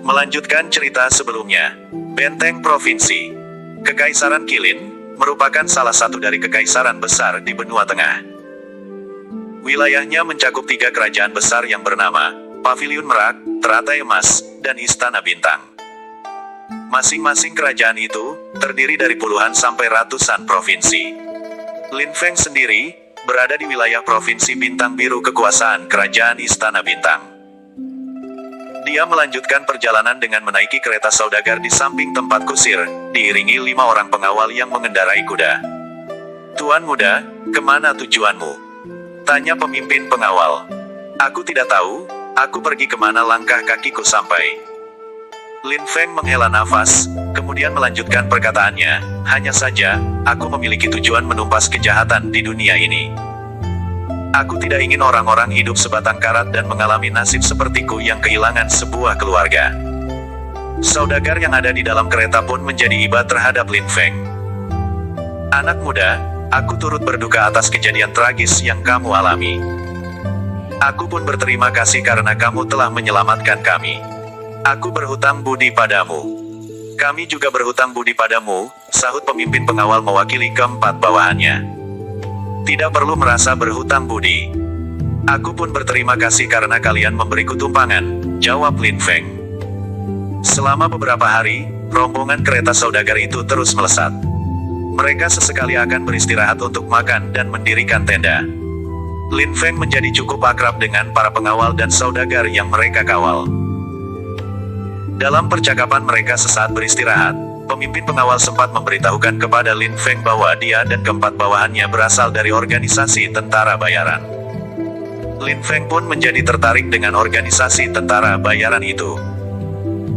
Melanjutkan cerita sebelumnya, Benteng Provinsi Kekaisaran Qilin merupakan salah satu dari kekaisaran besar di benua tengah. Wilayahnya mencakup 3 kerajaan besar yang bernama Paviliun Merak, Teratai Emas, dan Istana Bintang. Masing-masing kerajaan itu terdiri dari puluhan sampai ratusan provinsi. Lin Feng sendiri berada di wilayah Provinsi Bintang Biru kekuasaan Kerajaan Istana Bintang. Dia melanjutkan perjalanan dengan menaiki kereta saudagar di samping tempat kusir, diiringi 5 orang pengawal yang mengendarai kuda. "Tuan muda, kemana tujuanmu?" tanya pemimpin pengawal. "Aku tidak tahu, aku pergi kemana langkah kakiku sampai." Lin Feng menghela nafas, kemudian melanjutkan perkataannya, "Hanya saja, aku memiliki tujuan menumpas kejahatan di dunia ini. Aku tidak ingin orang-orang hidup sebatang karat dan mengalami nasib sepertiku yang kehilangan sebuah keluarga." Saudagar yang ada di dalam kereta pun menjadi iba terhadap Lin Feng. "Anak muda, aku turut berduka atas kejadian tragis yang kamu alami. Aku pun berterima kasih karena kamu telah menyelamatkan kami. Aku berhutang budi padamu." "Kami juga berhutang budi padamu," sahut pemimpin pengawal mewakili keempat bawahannya. "Tidak perlu merasa berhutang budi. Aku pun berterima kasih karena kalian memberiku tumpangan," jawab Lin Feng. Selama beberapa hari, rombongan kereta saudagar itu terus melesat. Mereka sesekali akan beristirahat untuk makan dan mendirikan tenda. Lin Feng menjadi cukup akrab dengan para pengawal dan saudagar yang mereka kawal. Dalam percakapan mereka sesaat beristirahat, pemimpin pengawal sempat memberitahukan kepada Lin Feng bahwa dia dan keempat bawahannya berasal dari organisasi tentara bayaran. Lin Feng pun menjadi tertarik dengan organisasi tentara bayaran itu.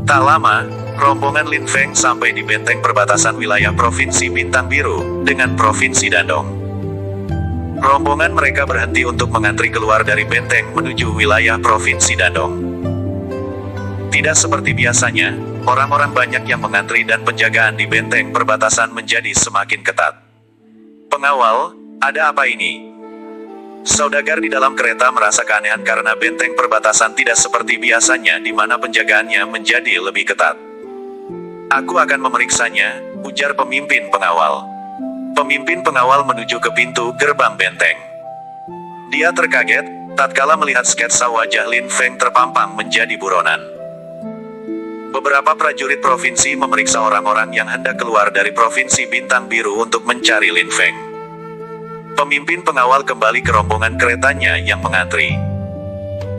Tak lama, rombongan Lin Feng sampai di benteng perbatasan wilayah Provinsi Bintang Biru dengan Provinsi Dandong. Rombongan mereka berhenti untuk mengantri keluar dari benteng menuju wilayah Provinsi Dandong. Tidak seperti biasanya, orang-orang banyak yang mengantri dan penjagaan di benteng perbatasan menjadi semakin ketat. "Pengawal, ada apa ini?" Saudagar di dalam kereta merasa keanehan karena benteng perbatasan tidak seperti biasanya di mana penjagaannya menjadi lebih ketat. "Aku akan memeriksanya," ujar pemimpin pengawal. Pemimpin pengawal menuju ke pintu gerbang benteng. Dia terkaget tatkala melihat sketsa wajah Lin Feng terpampang menjadi buronan. Beberapa prajurit provinsi memeriksa orang-orang yang hendak keluar dari Provinsi Bintang Biru untuk mencari Lin Feng. Pemimpin pengawal kembali ke rombongan keretanya yang mengantri.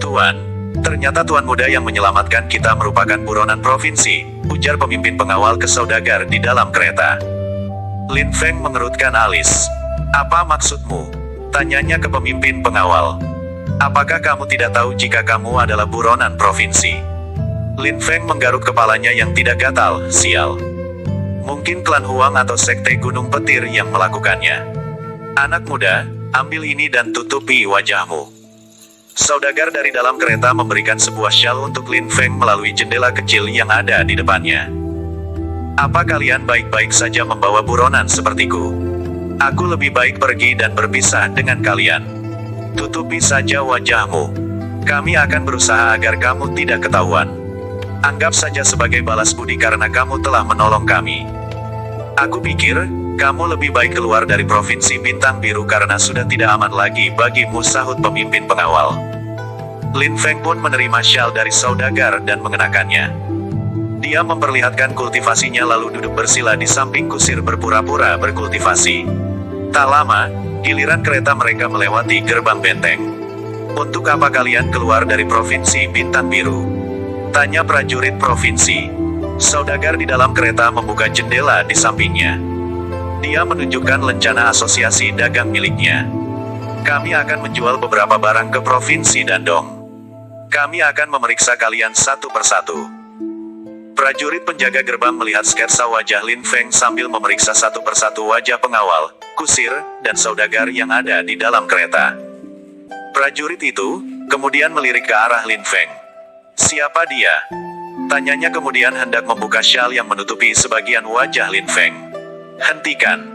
"Tuan, ternyata tuan muda yang menyelamatkan kita merupakan buronan provinsi," ujar pemimpin pengawal ke saudagar di dalam kereta. Lin Feng mengerutkan alis. "Apa maksudmu?" tanyanya ke pemimpin pengawal. "Apakah kamu tidak tahu jika kamu adalah buronan provinsi?" Lin Feng menggaruk kepalanya yang tidak gatal. "Sial. Mungkin klan Huang atau sekte Gunung Petir yang melakukannya. Anak muda, ambil ini dan tutupi wajahmu." Saudagar dari dalam kereta memberikan sebuah syal untuk Lin Feng melalui jendela kecil yang ada di depannya. "Apa kalian baik-baik saja membawa buronan sepertiku? Aku lebih baik pergi dan berpisah dengan kalian. Tutupi saja wajahmu. Kami akan berusaha agar kamu tidak ketahuan. Anggap saja sebagai balas budi karena kamu telah menolong kami. Aku pikir, kamu lebih baik keluar dari Provinsi Bintang Biru karena sudah tidak aman lagi bagimu," sahut pemimpin pengawal. Lin Feng pun menerima syal dari saudagar dan mengenakannya. Dia memperlihatkan kultivasinya lalu duduk bersila di samping kusir berpura-pura berkultivasi. Tak lama, giliran kereta mereka melewati gerbang benteng. "Untuk apa kalian keluar dari Provinsi Bintang Biru?" tanya prajurit provinsi. Saudagar di dalam kereta membuka jendela di sampingnya. Dia menunjukkan lencana asosiasi dagang miliknya. "Kami akan menjual beberapa barang ke Provinsi Dandong. Kami akan memeriksa kalian satu persatu." Prajurit penjaga gerbang melihat sketsa wajah Lin Feng sambil memeriksa satu persatu wajah pengawal, kusir, dan saudagar yang ada di dalam kereta. Prajurit itu kemudian melirik ke arah Lin Feng. "Siapa dia?" tanyanya kemudian hendak membuka syal yang menutupi sebagian wajah Lin Feng. "Hentikan.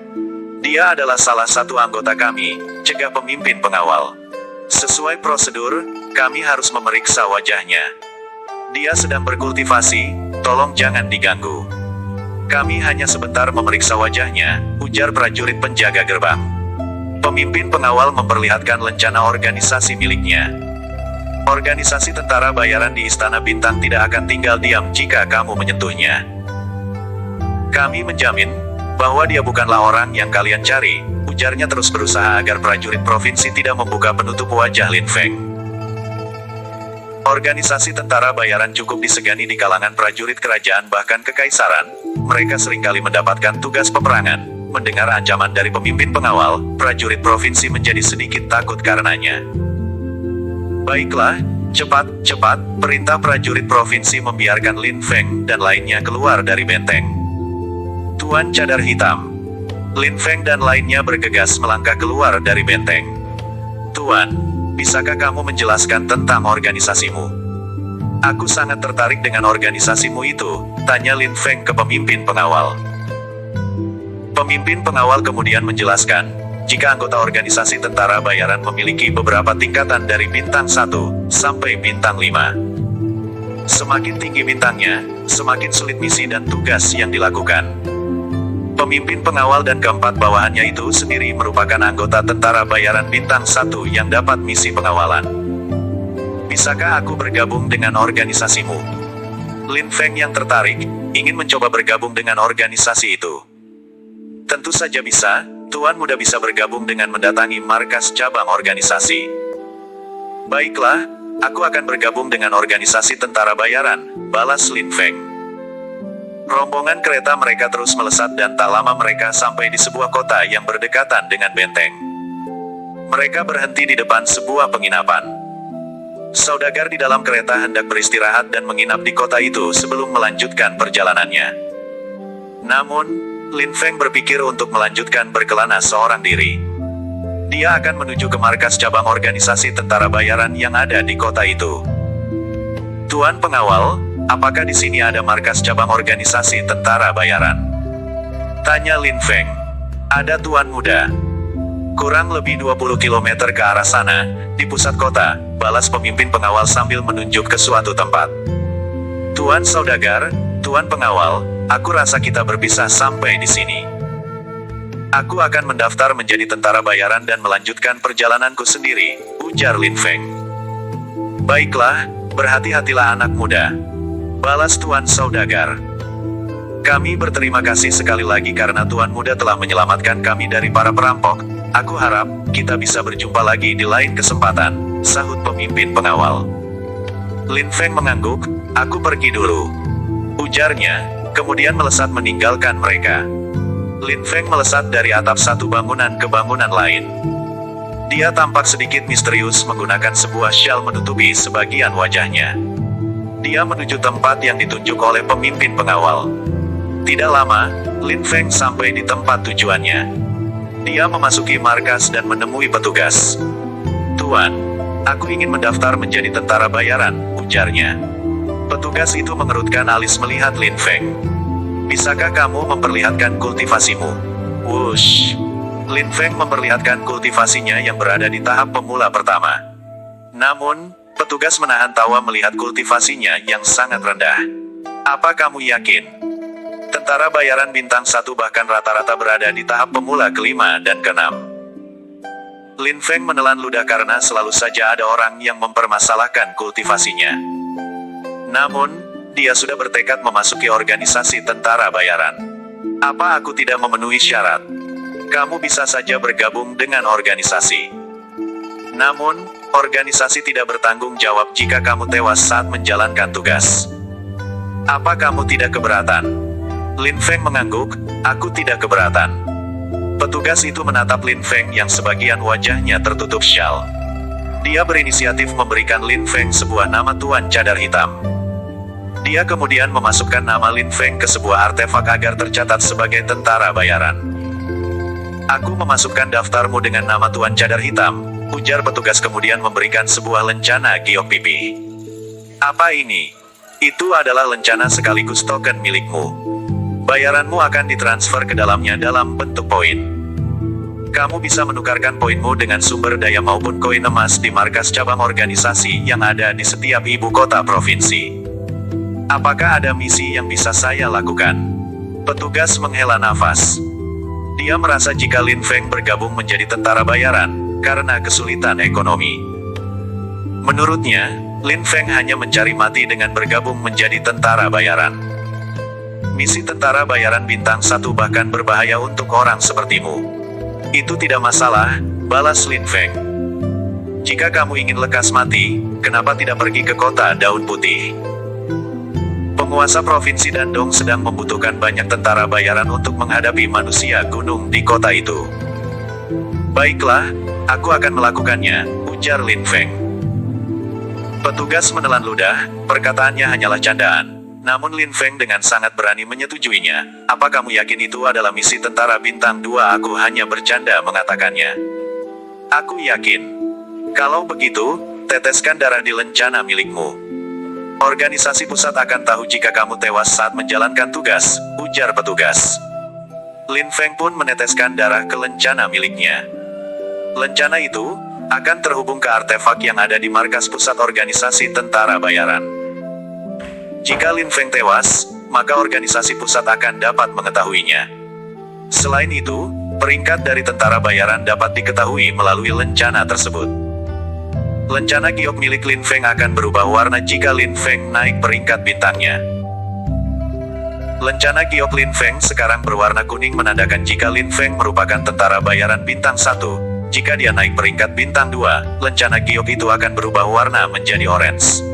Dia adalah salah satu anggota kami," cegah pemimpin pengawal. "Sesuai prosedur, kami harus memeriksa wajahnya." Dia sedang berkultivasi, tolong jangan diganggu. Kami hanya sebentar memeriksa wajahnya, ujar prajurit penjaga gerbang. Pemimpin pengawal memperlihatkan lencana organisasi miliknya. Organisasi tentara bayaran di Istana Bintang tidak akan tinggal diam jika kamu menyentuhnya. Kami menjamin bahwa dia bukanlah orang yang kalian cari, ujarnya terus berusaha agar prajurit provinsi tidak membuka penutup wajah Lin Feng. Organisasi tentara bayaran cukup disegani di kalangan prajurit kerajaan bahkan kekaisaran. Mereka seringkali mendapatkan tugas peperangan. Mendengar ancaman dari pemimpin pengawal, prajurit provinsi menjadi sedikit takut karenanya. Baiklah, cepat, perintah prajurit provinsi membiarkan Lin Feng dan lainnya keluar dari benteng. Tuan Cadar Hitam. Lin Feng dan lainnya bergegas melangkah keluar dari benteng. Tuan, bisakah kamu menjelaskan tentang organisasimu? Aku sangat tertarik dengan organisasimu itu, tanya Lin Feng ke pemimpin pengawal. Pemimpin pengawal kemudian menjelaskan, jika anggota organisasi tentara bayaran memiliki beberapa tingkatan dari bintang 1 sampai bintang 5. Semakin tinggi bintangnya, semakin sulit misi dan tugas yang dilakukan. Pemimpin pengawal dan keempat bawahannya itu sendiri merupakan anggota tentara bayaran bintang 1 yang dapat misi pengawalan. Bisakah aku bergabung dengan organisasimu? Lin Feng yang tertarik, ingin mencoba bergabung dengan organisasi itu. Tentu saja bisa, Tuan Muda bisa bergabung dengan mendatangi markas cabang organisasi. Baiklah, aku akan bergabung dengan organisasi tentara bayaran, balas Lin Feng. Rombongan kereta mereka terus melesat dan tak lama mereka sampai di sebuah kota yang berdekatan dengan benteng. Mereka berhenti di depan sebuah penginapan. Saudagar di dalam kereta hendak beristirahat dan menginap di kota itu sebelum melanjutkan perjalanannya. Namun, Lin Feng berpikir untuk melanjutkan berkelana seorang diri. Dia akan menuju ke markas cabang organisasi tentara bayaran yang ada di kota itu. Tuan pengawal, apakah di sini ada markas cabang organisasi tentara bayaran? Tanya Lin Feng. Ada Tuan Muda. Kurang lebih 20 km ke arah sana, di pusat kota, balas pemimpin pengawal sambil menunjuk ke suatu tempat. Tuan Saudagar, Tuan Pengawal, aku rasa kita berpisah sampai di sini. Aku akan mendaftar menjadi tentara bayaran dan melanjutkan perjalananku sendiri, ujar Lin Feng. Baiklah, berhati-hatilah anak muda, balas Tuan Saudagar. Kami berterima kasih sekali lagi karena Tuan Muda telah menyelamatkan kami dari para perampok. Aku harap kita bisa berjumpa lagi di lain kesempatan, sahut pemimpin pengawal. Lin Feng mengangguk, aku pergi dulu, ujarnya, kemudian melesat meninggalkan mereka. Lin Feng melesat dari atap satu bangunan ke bangunan lain. Dia tampak sedikit misterius menggunakan sebuah syal menutupi sebagian wajahnya. Dia menuju tempat yang ditunjuk oleh pemimpin pengawal. Tidak lama, Lin Feng sampai di tempat tujuannya. Dia memasuki markas dan menemui petugas. Tuan, aku ingin mendaftar menjadi tentara bayaran, ujarnya. Petugas itu mengerutkan alis melihat Lin Feng. Bisakah kamu memperlihatkan kultivasimu? Wush. Lin Feng memperlihatkan kultivasinya yang berada di tahap pemula pertama. Namun, petugas menahan tawa melihat kultivasinya yang sangat rendah. Apa kamu yakin? Tentara bayaran bintang 1 bahkan rata-rata berada di tahap pemula ke-5 dan ke-6. Lin Feng menelan ludah karena selalu saja ada orang yang mempermasalahkan kultivasinya. Namun, dia sudah bertekad memasuki organisasi tentara bayaran. Apa aku tidak memenuhi syarat? Kamu bisa saja bergabung dengan organisasi. Namun, organisasi tidak bertanggung jawab jika kamu tewas saat menjalankan tugas. Apa kamu tidak keberatan? Lin Feng mengangguk, aku tidak keberatan. Petugas itu menatap Lin Feng yang sebagian wajahnya tertutup syal. Dia berinisiatif memberikan Lin Feng sebuah nama Tuan Cadar Hitam. Dia kemudian memasukkan nama Lin Feng ke sebuah artefak agar tercatat sebagai tentara bayaran. Aku memasukkan daftarmu dengan nama Tuan Cadar Hitam, ujar petugas kemudian memberikan sebuah lencana giok pipi. Apa ini? Itu adalah lencana sekaligus token milikmu. Bayaranmu akan ditransfer ke dalamnya dalam bentuk poin. Kamu bisa menukarkan poinmu dengan sumber daya maupun koin emas di markas cabang organisasi yang ada di setiap ibu kota provinsi. Apakah ada misi yang bisa saya lakukan? Petugas menghela nafas. Dia merasa jika Lin Feng bergabung menjadi tentara bayaran, karena kesulitan ekonomi. Menurutnya, Lin Feng hanya mencari mati dengan bergabung menjadi tentara bayaran. Misi tentara bayaran bintang 1 bahkan berbahaya untuk orang sepertimu. Itu tidak masalah, balas Lin Feng. Jika kamu ingin lekas mati, kenapa tidak pergi ke kota Daun Putih? Penguasa Provinsi Dandong sedang membutuhkan banyak tentara bayaran untuk menghadapi manusia gunung di kota itu. Baiklah, aku akan melakukannya, ujar Lin Feng. Petugas menelan ludah, perkataannya hanyalah candaan. Namun Lin Feng dengan sangat berani menyetujuinya. Apa kamu yakin itu adalah misi tentara bintang 2? Aku hanya bercanda mengatakannya. Aku yakin. Kalau begitu, teteskan darah di lencana milikmu. Organisasi pusat akan tahu jika kamu tewas saat menjalankan tugas, ujar petugas. Lin Feng pun meneteskan darah ke lencana miliknya. Lencana itu akan terhubung ke artefak yang ada di markas pusat organisasi tentara bayaran. Jika Lin Feng tewas, maka organisasi pusat akan dapat mengetahuinya. Selain itu, peringkat dari tentara bayaran dapat diketahui melalui lencana tersebut. Lencana giok milik Lin Feng akan berubah warna jika Lin Feng naik peringkat bintangnya. Lencana giok Lin Feng sekarang berwarna kuning menandakan jika Lin Feng merupakan tentara bayaran bintang 1. Jika dia naik peringkat bintang 2, lencana giok itu akan berubah warna menjadi orange.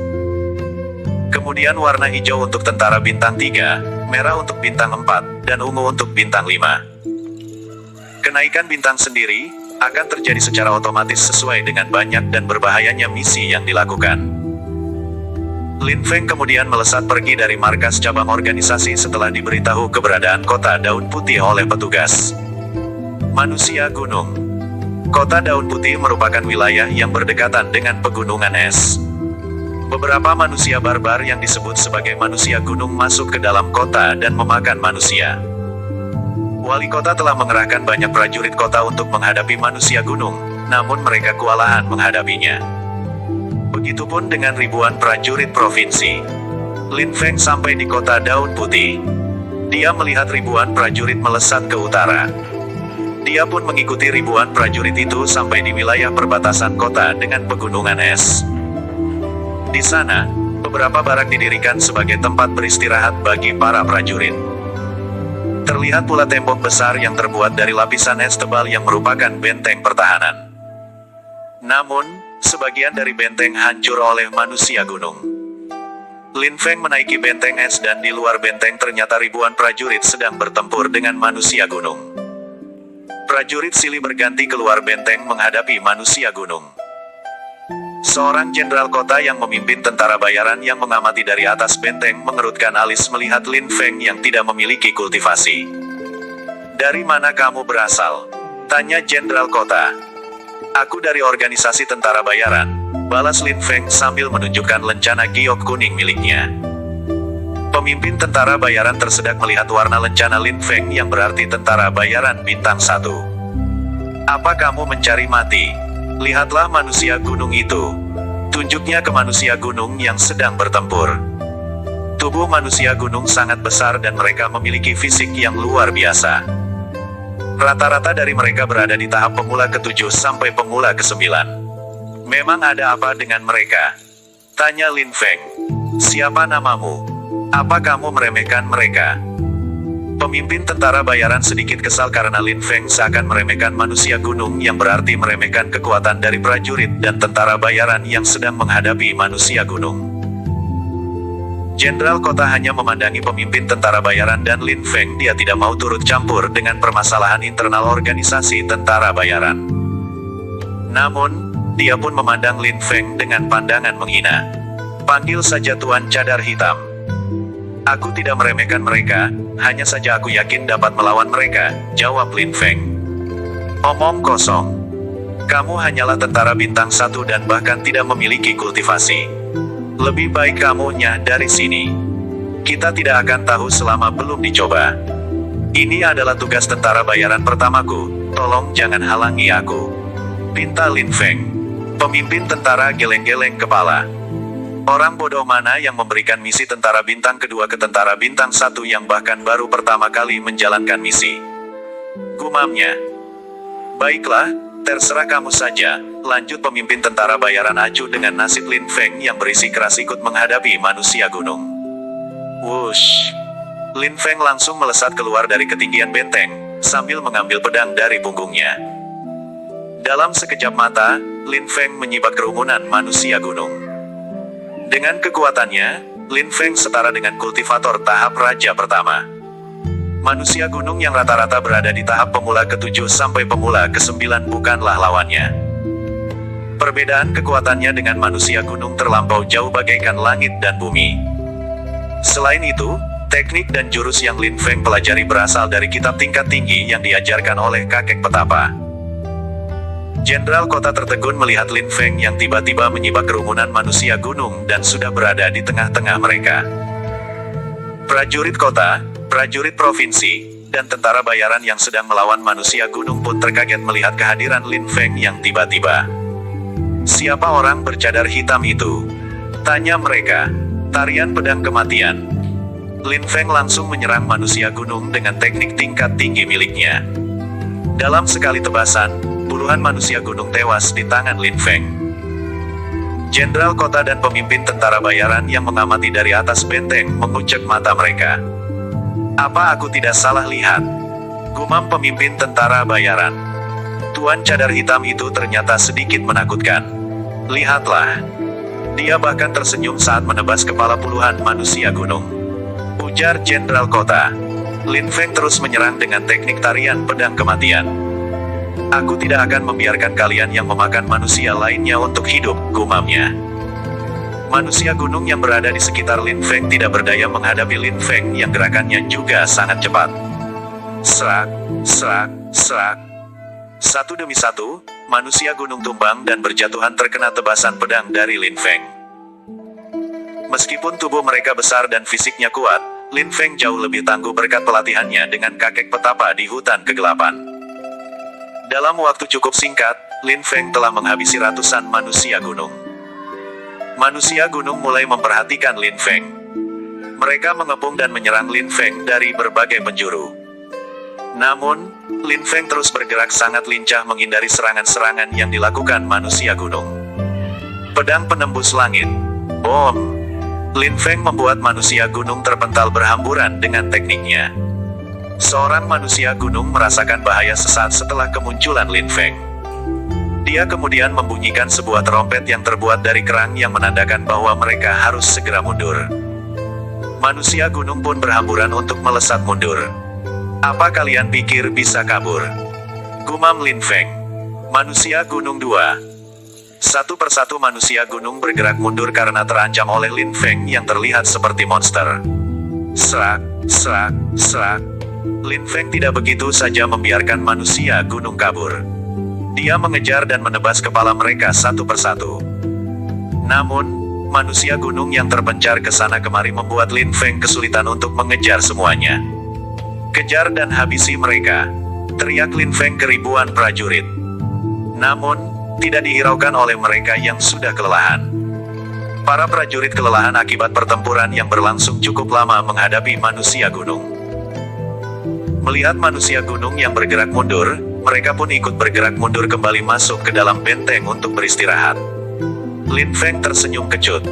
Kemudian warna hijau untuk tentara bintang 3, merah untuk bintang 4, dan ungu untuk bintang 5. Kenaikan bintang sendiri akan terjadi secara otomatis sesuai dengan banyak dan berbahayanya misi yang dilakukan. Lin Feng kemudian melesat pergi dari markas cabang organisasi setelah diberitahu keberadaan kota Daun Putih oleh petugas. Manusia gunung. Kota Daun Putih merupakan wilayah yang berdekatan dengan pegunungan es. Beberapa manusia barbar yang disebut sebagai manusia gunung masuk ke dalam kota dan memakan manusia. Wali kota telah mengerahkan banyak prajurit kota untuk menghadapi manusia gunung, namun mereka kewalahan menghadapinya. Begitupun dengan ribuan prajurit provinsi. Lin Feng sampai di kota Daun Putih. Dia melihat ribuan prajurit melesat ke utara. Dia pun mengikuti ribuan prajurit itu sampai di wilayah perbatasan kota dengan pegunungan es. Di sana, beberapa barak didirikan sebagai tempat beristirahat bagi para prajurit. Terlihat pula tembok besar yang terbuat dari lapisan es tebal yang merupakan benteng pertahanan. Namun, sebagian dari benteng hancur oleh manusia gunung. Lin Feng menaiki benteng es dan di luar benteng ternyata ribuan prajurit sedang bertempur dengan manusia gunung. Prajurit silih berganti keluar benteng menghadapi manusia gunung. Seorang jenderal kota yang memimpin tentara bayaran yang mengamati dari atas benteng mengerutkan alis melihat Lin Feng yang tidak memiliki kultivasi. "Dari mana kamu berasal?" tanya jenderal kota. "Aku dari organisasi tentara bayaran," balas Lin Feng sambil menunjukkan lencana giok kuning miliknya. Pemimpin tentara bayaran tersedak melihat warna lencana Lin Feng yang berarti tentara bayaran bintang 1. "Apa kamu mencari mati? Lihatlah manusia gunung itu." Tunjuknya ke manusia gunung yang sedang bertempur. Tubuh manusia gunung sangat besar dan mereka memiliki fisik yang luar biasa. Rata-rata dari mereka berada di tahap pemula ke-7 sampai pemula ke-9. "Memang ada apa dengan mereka?" tanya Lin Feng. "Siapa namamu? Apa kamu meremehkan mereka?" Pemimpin tentara bayaran sedikit kesal karena Lin Feng seakan meremehkan manusia gunung yang berarti meremehkan kekuatan dari prajurit dan tentara bayaran yang sedang menghadapi manusia gunung. Jenderal kota hanya memandangi pemimpin tentara bayaran dan Lin Feng. Dia tidak mau turut campur dengan permasalahan internal organisasi tentara bayaran. Namun, dia pun memandang Lin Feng dengan pandangan menghina. "Panggil saja Tuan Cadar Hitam." "Aku tidak meremehkan mereka, hanya saja aku yakin dapat melawan mereka," jawab Lin Feng. "Omong kosong. Kamu hanyalah tentara bintang 1 dan bahkan tidak memiliki kultivasi. Lebih baik kamu nyah dari sini. Kita tidak akan tahu selama belum dicoba. Ini adalah tugas tentara bayaran pertamaku, tolong jangan halangi aku," pinta Lin Feng. Pemimpin tentara geleng-geleng kepala. Orang bodoh mana yang memberikan misi tentara bintang kedua ke tentara bintang satu yang bahkan baru pertama kali menjalankan misi? Gumamnya. Baiklah, terserah kamu saja, lanjut pemimpin tentara bayaran acuh dengan nasib Lin Feng yang berisi keras ikut menghadapi manusia gunung. Wush. Lin Feng langsung melesat keluar dari ketinggian benteng, sambil mengambil pedang dari punggungnya. Dalam sekejap mata, Lin Feng menyibak kerumunan manusia gunung. Dengan kekuatannya, Lin Feng setara dengan kultivator tahap Raja pertama. Manusia gunung yang rata-rata berada di tahap pemula ke-7 sampai pemula ke-9 bukanlah lawannya. Perbedaan kekuatannya dengan manusia gunung terlampau jauh bagaikan langit dan bumi. Selain itu, teknik dan jurus yang Lin Feng pelajari berasal dari kitab tingkat tinggi yang diajarkan oleh kakek petapa. Jenderal kota tertegun melihat Lin Feng yang tiba-tiba menyibak kerumunan manusia gunung dan sudah berada di tengah-tengah mereka. Prajurit kota, prajurit provinsi, dan tentara bayaran yang sedang melawan manusia gunung pun terkaget melihat kehadiran Lin Feng yang tiba-tiba. Siapa orang bercadar hitam itu? Tanya mereka. Tarian pedang kematian. Lin Feng langsung menyerang manusia gunung dengan teknik tingkat tinggi miliknya. Dalam sekali tebasan, puluhan manusia gunung tewas di tangan Lin Feng. Jenderal kota dan pemimpin tentara bayaran yang mengamati dari atas benteng mengucek mata mereka. Apa aku tidak salah lihat? Gumam pemimpin tentara bayaran. Tuan cadar hitam itu ternyata sedikit menakutkan. Lihatlah. Dia bahkan tersenyum saat menebas kepala puluhan manusia gunung. Ujar Jenderal kota. Lin Feng terus menyerang dengan teknik tarian pedang kematian. Aku tidak akan membiarkan kalian yang memakan manusia lainnya untuk hidup, gumamnya. Manusia gunung yang berada di sekitar Lin Feng tidak berdaya menghadapi Lin Feng yang gerakannya juga sangat cepat. Serak, serak, serak. Satu demi satu, manusia gunung tumbang dan berjatuhan terkena tebasan pedang dari Lin Feng. Meskipun tubuh mereka besar dan fisiknya kuat, Lin Feng jauh lebih tangguh berkat pelatihannya dengan kakek petapa di hutan kegelapan. Dalam waktu cukup singkat, Lin Feng telah menghabisi ratusan manusia gunung. Manusia gunung mulai memperhatikan Lin Feng. Mereka mengepung dan menyerang Lin Feng dari berbagai penjuru. Namun, Lin Feng terus bergerak sangat lincah menghindari serangan-serangan yang dilakukan manusia gunung. Pedang penembus langit. Bom! Lin Feng membuat manusia gunung terpental berhamburan dengan tekniknya. Seorang manusia gunung merasakan bahaya sesaat setelah kemunculan Lin Feng. Dia kemudian membunyikan sebuah trompet yang terbuat dari kerang yang menandakan bahwa mereka harus segera mundur. Manusia gunung pun berhamburan untuk melesat mundur. Apa kalian pikir bisa kabur? Gumam Lin Feng. Manusia gunung 2. Satu persatu manusia gunung bergerak mundur karena terancam oleh Lin Feng yang terlihat seperti monster. Serak, serak, serak. Lin Feng tidak begitu saja membiarkan manusia gunung kabur. Dia mengejar dan menebas kepala mereka satu persatu. Namun, manusia gunung yang terpencar ke sana kemari membuat Lin Feng kesulitan untuk mengejar semuanya. Kejar dan habisi mereka, teriak Lin Feng ke ribuan prajurit. Namun, tidak dihiraukan oleh mereka yang sudah kelelahan. Para prajurit kelelahan akibat pertempuran yang berlangsung cukup lama menghadapi manusia gunung. Melihat manusia gunung yang bergerak mundur, mereka pun ikut bergerak mundur kembali masuk ke dalam benteng untuk beristirahat. Lin Feng tersenyum kecut.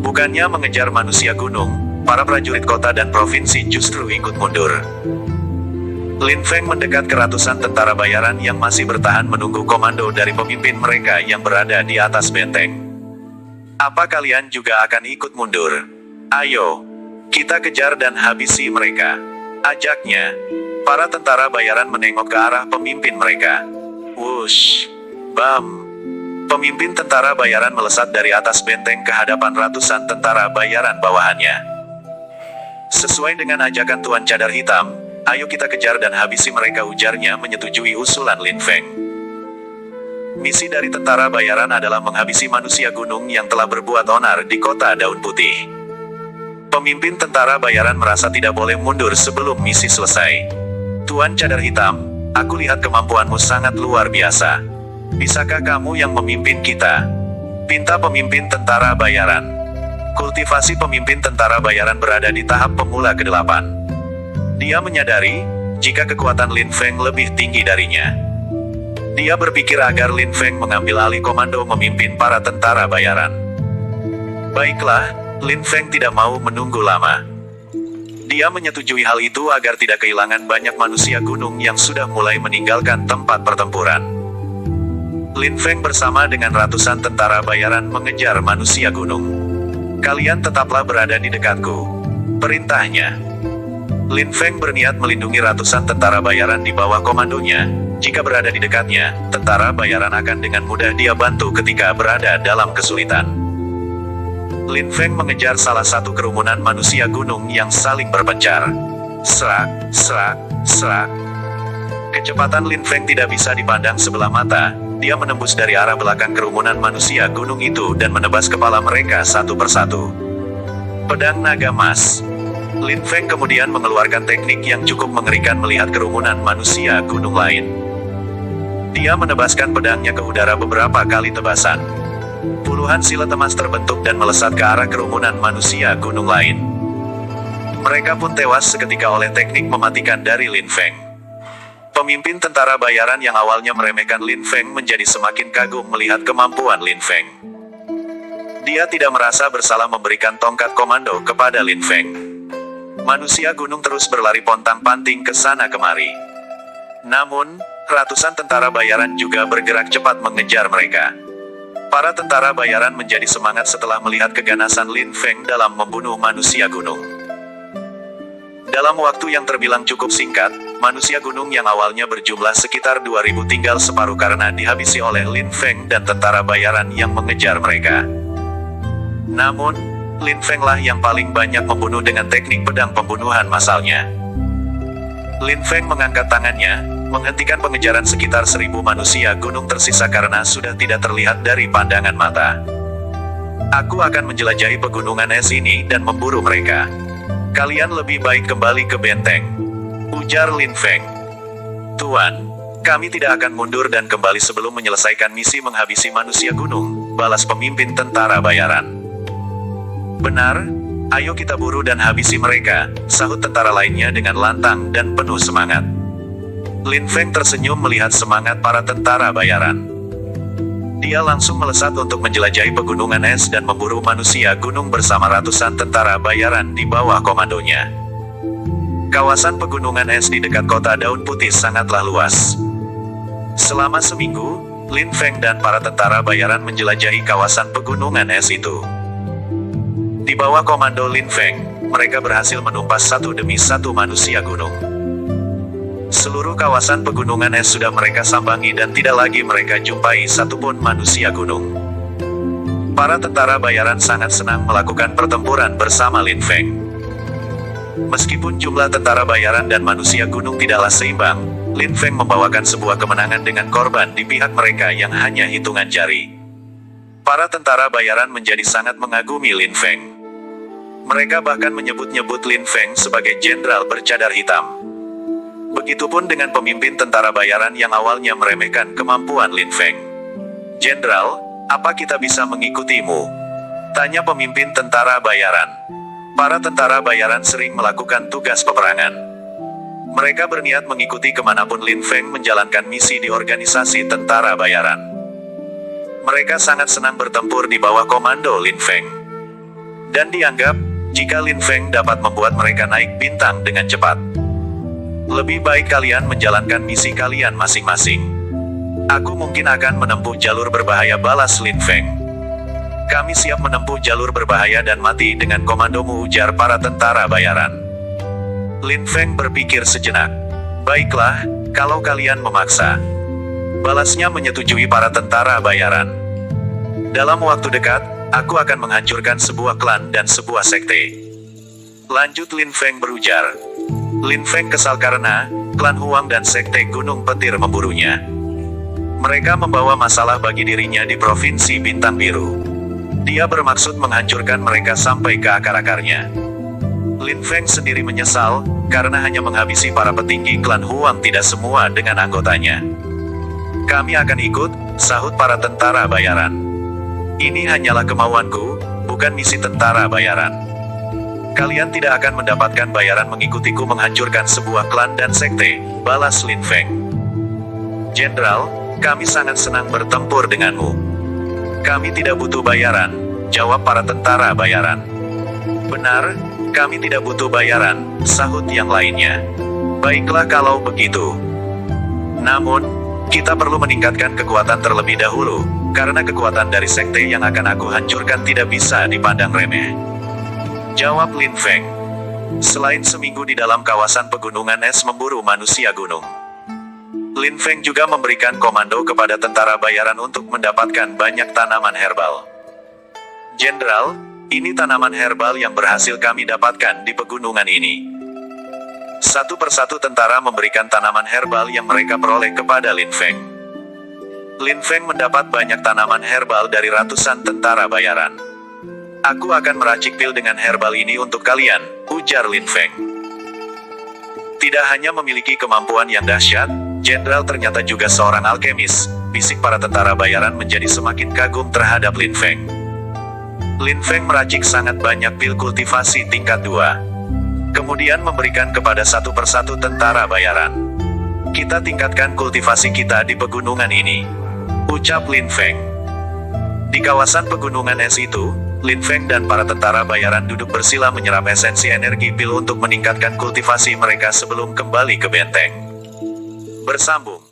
Bukannya mengejar manusia gunung, para prajurit kota dan provinsi justru ikut mundur. Lin Feng mendekat ke ratusan tentara bayaran yang masih bertahan menunggu komando dari pemimpin mereka yang berada di atas benteng. Apa kalian juga akan ikut mundur? Ayo, kita kejar dan habisi mereka, ajaknya. Para tentara bayaran menengok ke arah pemimpin mereka. Wush, bam. Pemimpin tentara bayaran melesat dari atas benteng ke hadapan ratusan tentara bayaran bawahannya. Sesuai dengan ajakan Tuan Cadar Hitam, ayo kita kejar dan habisi mereka, ujarnya menyetujui usulan Lin Feng. Misi dari tentara bayaran adalah menghabisi manusia gunung yang telah berbuat onar di kota Daun Putih. Pemimpin tentara bayaran merasa tidak boleh mundur sebelum misi selesai. Tuan Cadar Hitam, aku lihat kemampuanmu sangat luar biasa. Bisakah kamu yang memimpin kita? Pinta pemimpin tentara bayaran. Kultivasi pemimpin tentara bayaran berada di tahap pemula ke-8. Dia menyadari, jika kekuatan Lin Feng lebih tinggi darinya. Dia berpikir agar Lin Feng mengambil alih komando memimpin para tentara bayaran. Baiklah, Lin Feng tidak mau menunggu lama. Dia menyetujui hal itu agar tidak kehilangan banyak manusia gunung yang sudah mulai meninggalkan tempat pertempuran. Lin Feng bersama dengan ratusan tentara bayaran mengejar manusia gunung. Kalian tetaplah berada di dekatku, perintahnya. Lin Feng berniat melindungi ratusan tentara bayaran di bawah komandonya. Jika berada di dekatnya, tentara bayaran akan dengan mudah dia bantu ketika berada dalam kesulitan. Lin Feng mengejar salah satu kerumunan manusia gunung yang saling berpencar. Serak, serak, serak. Kecepatan Lin Feng tidak bisa dipandang sebelah mata. Dia menembus dari arah belakang kerumunan manusia gunung itu dan menebas kepala mereka satu persatu. Pedang naga emas. Lin Feng kemudian mengeluarkan teknik yang cukup mengerikan melihat kerumunan manusia gunung lain. Dia menebaskan pedangnya ke udara beberapa kali tebasan. Puluhan silet emas terbentuk dan melesat ke arah kerumunan manusia gunung lain. Mereka pun tewas seketika oleh teknik mematikan dari Lin Feng. Pemimpin tentara bayaran yang awalnya meremehkan Lin Feng menjadi semakin kagum melihat kemampuan Lin Feng. Dia tidak merasa bersalah memberikan tongkat komando kepada Lin Feng. Manusia gunung terus berlari pontang-panting ke sana kemari. Namun, ratusan tentara bayaran juga bergerak cepat mengejar mereka. Para tentara bayaran menjadi semangat setelah melihat keganasan Lin Feng dalam membunuh manusia gunung. Dalam waktu yang terbilang cukup singkat, manusia gunung yang awalnya berjumlah sekitar 2000 tinggal separuh karena dihabisi oleh Lin Feng dan tentara bayaran yang mengejar mereka. Namun, Lin Feng lah yang paling banyak membunuh dengan teknik pedang pembunuhan massalnya. Lin Feng mengangkat tangannya, menghentikan pengejaran sekitar 1000 manusia gunung tersisa karena sudah tidak terlihat dari pandangan mata. Aku akan menjelajahi pegunungan es ini dan memburu mereka. Kalian lebih baik kembali ke benteng, ujar Lin Feng. Tuan, kami tidak akan mundur dan kembali sebelum menyelesaikan misi menghabisi manusia gunung, balas pemimpin tentara bayaran. Benar, ayo kita buru dan habisi mereka, sahut tentara lainnya dengan lantang dan penuh semangat. Lin Feng tersenyum melihat semangat para tentara bayaran. Dia langsung melesat untuk menjelajahi pegunungan es dan memburu manusia gunung bersama ratusan tentara bayaran di bawah komandonya. Kawasan pegunungan es di dekat kota Daun Putih sangatlah luas. Selama seminggu, Lin Feng dan para tentara bayaran menjelajahi kawasan pegunungan es itu. Di bawah komando Lin Feng, mereka berhasil menumpas satu demi satu manusia gunung. Seluruh kawasan pegunungan es sudah mereka sambangi dan tidak lagi mereka jumpai satupun manusia gunung. Para tentara bayaran sangat senang melakukan pertempuran bersama Lin Feng. Meskipun jumlah tentara bayaran dan manusia gunung tidaklah seimbang, Lin Feng membawakan sebuah kemenangan dengan korban di pihak mereka yang hanya hitungan jari. Para tentara bayaran menjadi sangat mengagumi Lin Feng. Mereka bahkan menyebut-nyebut Lin Feng sebagai jenderal bercadar hitam. Begitupun dengan pemimpin tentara bayaran yang awalnya meremehkan kemampuan Lin Feng. Jenderal, apa kita bisa mengikutimu? Tanya pemimpin tentara bayaran. Para tentara bayaran sering melakukan tugas peperangan. Mereka berniat mengikuti kemanapun Lin Feng menjalankan misi di organisasi tentara bayaran. Mereka sangat senang bertempur di bawah komando Lin Feng. Dan dianggap, jika Lin Feng dapat membuat mereka naik bintang dengan cepat. Lebih baik kalian menjalankan misi kalian masing-masing. Aku mungkin akan menempuh jalur berbahaya, balas Lin Feng. Kami siap menempuh jalur berbahaya dan mati dengan komandomu, ujar para tentara bayaran. Lin Feng berpikir sejenak. Baiklah, kalau kalian memaksa. Balasnya menyetujui para tentara bayaran. Dalam waktu dekat, aku akan menghancurkan sebuah klan dan sebuah sekte. Lanjut Lin Feng berujar. Lin Feng kesal karena klan Huang dan sekte Gunung Petir memburunya. Mereka membawa masalah bagi dirinya di Provinsi Bintang Biru. Dia bermaksud menghancurkan mereka sampai ke akar-akarnya. Lin Feng sendiri menyesal, karena hanya menghabisi para petinggi klan Huang tidak semua dengan anggotanya. Kami akan ikut, sahut para tentara bayaran. Ini hanyalah kemauanku, bukan misi tentara bayaran. Kalian tidak akan mendapatkan bayaran mengikutiku menghancurkan sebuah klan dan sekte, balas Lin Feng. Jenderal, kami sangat senang bertempur denganmu. Kami tidak butuh bayaran, jawab para tentara bayaran. Benar, kami tidak butuh bayaran, sahut yang lainnya. Baiklah kalau begitu. Namun, kita perlu meningkatkan kekuatan terlebih dahulu, karena kekuatan dari sekte yang akan aku hancurkan tidak bisa dipandang remeh. Jawab Lin Feng. Selain seminggu di dalam kawasan pegunungan es memburu manusia gunung, Lin Feng juga memberikan komando kepada tentara bayaran untuk mendapatkan banyak tanaman herbal. Jenderal, ini tanaman herbal yang berhasil kami dapatkan di pegunungan ini. Satu persatu tentara memberikan tanaman herbal yang mereka peroleh kepada Lin Feng. Lin Feng mendapat banyak tanaman herbal dari ratusan tentara bayaran. Aku akan meracik pil dengan herbal ini untuk kalian, ujar Lin Feng. Tidak hanya memiliki kemampuan yang dahsyat, Jenderal ternyata juga seorang alkemis, bisik para tentara bayaran menjadi semakin kagum terhadap Lin Feng. Lin Feng meracik sangat banyak pil kultivasi tingkat 2. Kemudian memberikan kepada satu persatu tentara bayaran. Kita tingkatkan kultivasi kita di pegunungan ini, ucap Lin Feng. Di kawasan pegunungan es itu, Lin Feng dan para tentara bayaran duduk bersila menyerap esensi energi pil untuk meningkatkan kultivasi mereka sebelum kembali ke benteng. Bersambung.